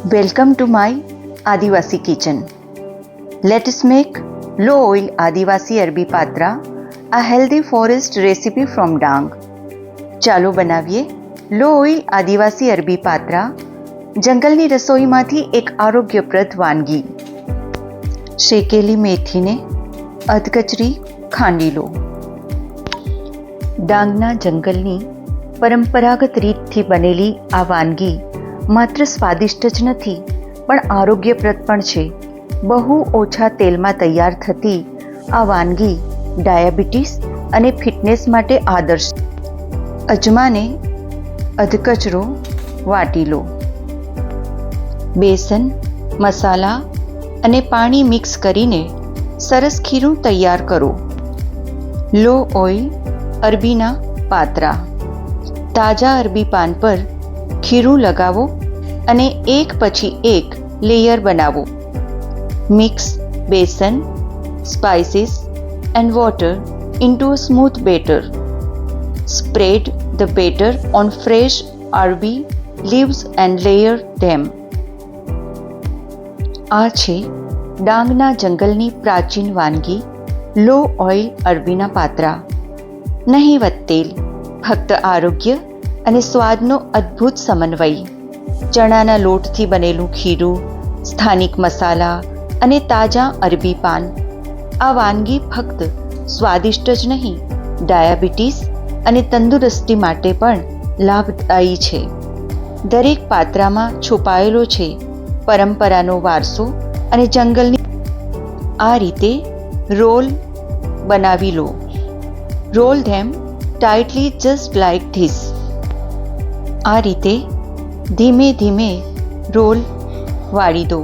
Welcome to my Adivasi kitchen. Let us make low oil Adivasi Arbi Patra, a healthy forest recipe from Dang. ચાલો બનાવીએ લો oil આદિવાસી અરબી પાત્રા, જંગલની રસોઈમાંથી એક આરોગ્યપ્રદ વાનગી. શેકેલી મેથીને અધકચરી ખાંડી લો. ડાંગના જંગલની પરંપરાગત રીતથી બનેલી આ વાનગી માત્ર સ્વાદિષ્ટ જ નથી પણ આરોગ્યપ્રદ પણ છે. બહુ ઓછા તેલમાં તૈયાર થતી આ વાનગી ડાયાબિટીસ અને ફિટનેસ માટે આદર્શ. અજમાને અધકચરો વાટી લો. બેસન, મસાલા અને પાણી મિક્સ કરીને સરસ ખીરું તૈયાર કરો. લો ઓઇલ અરબીના પાત્રા. તાજા અરબી પાન પર ખીરું લગાવો અને એક પછી એક લેયર બનાવો. Mix besan, spices and water into a smooth batter. Spread the batter on fresh Arabi leaves and layer them. આ છે ડાંગના જંગલની પ્રાચીન વાનગી લો ઓઇલ અરબીના પાત્રા. નહીવત તેલ, ફક્ત આરોગ્ય અને સ્વાદનો અદ્ભુત સમન્વય. ચણાના લોટથી બનેલું ખીરું, સ્થાનિક મસાલા અને તાજા અરબી પાન. આ વાનગી ફક્ત સ્વાદિષ્ટ જ નહીં, ડાયાબિટીસ અને તંદુરસ્તી માટે પણ લાભદાયી છે. દરેક પાત્રામાં છુપાયેલો છે પરંપરાનો વારસો અને જંગલની. આ રીતે રોલ બનાવી લો. Roll them tightly just like this. આ રીતે ધીમે ધીમે રોલ વાળી દો.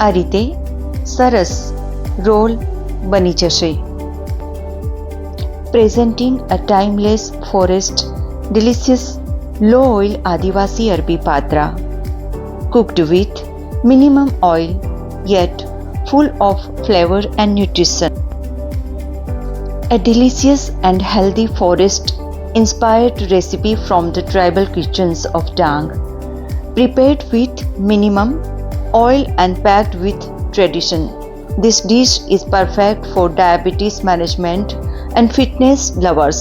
આ રીતે સરસ રોલ બની જશે. Presenting a timeless forest delicious low oil Adivasi Arbi Patra, cooked with minimum oil yet full of flavor and nutrition. A delicious and healthy forest inspired recipe from the tribal kitchens of Dang, prepared with minimum oil and packed with tradition. This dish is perfect for diabetes management and fitness lovers.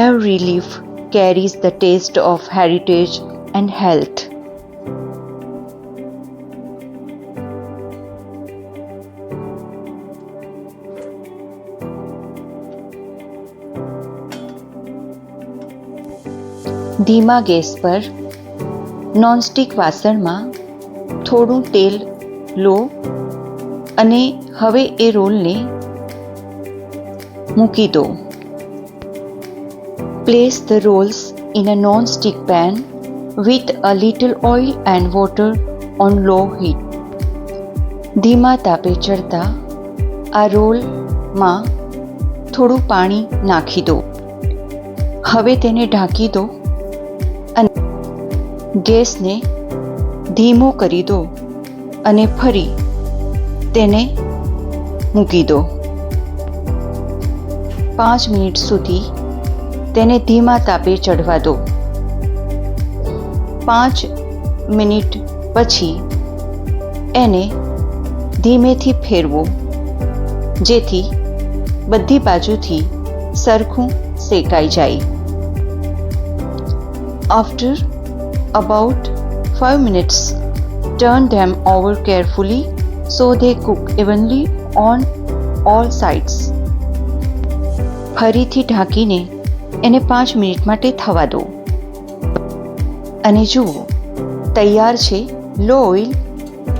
Every leaf carries the taste of heritage and health. ધીમા gas પર nonstick વાસણમાં થોડું તેલ લો અને હવે એ રોલને મૂકી દો. Place the rolls in a non-stick pan with a little oil and water on low heat. ધીમા તાપે ચડતા આ રોલમાં થોડું પાણી નાખી દો. હવે તેને ઢાંકી દો અને ગેસને ધીમો કરી દો અને ફરી તેને મૂકી દો. 5 મિનિટ સુધી તેને ધીમા તાપે ચડવા દો. 5 મિનિટ પછી એને ધીમેથી ફેરવો જેથી બધી બાજુથી સરખું શેકાઈ જાય. After about 5 minutes, turn them over carefully so they cook evenly on all sides. ફરીથી ઢાંકીને એને 5 મિનિટ માટે થવા દો અને જુઓ તૈયાર છે લો ઓઇલ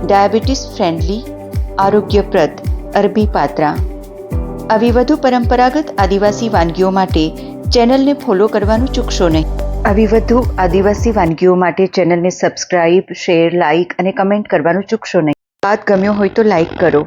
ડાયાબિટીસ ફ્રેન્ડલી આરોગ્યપ્રદ અરબી પાત્રા. આવી વધુ પરંપરાગત આદિવાસી વાનગીઓ માટે ચેનલને ફોલો કરવાનું ચૂકશો નહીં. આવી વધુ આદિવાસી વાનગીઓ માટે ચેનલને સબસ્ક્રાઇબ, શેર, લાઇક અને કમેન્ટ કરવાનું ચૂકશો નહીં. વાત ગમ્યો હોય તો લાઇક કરો.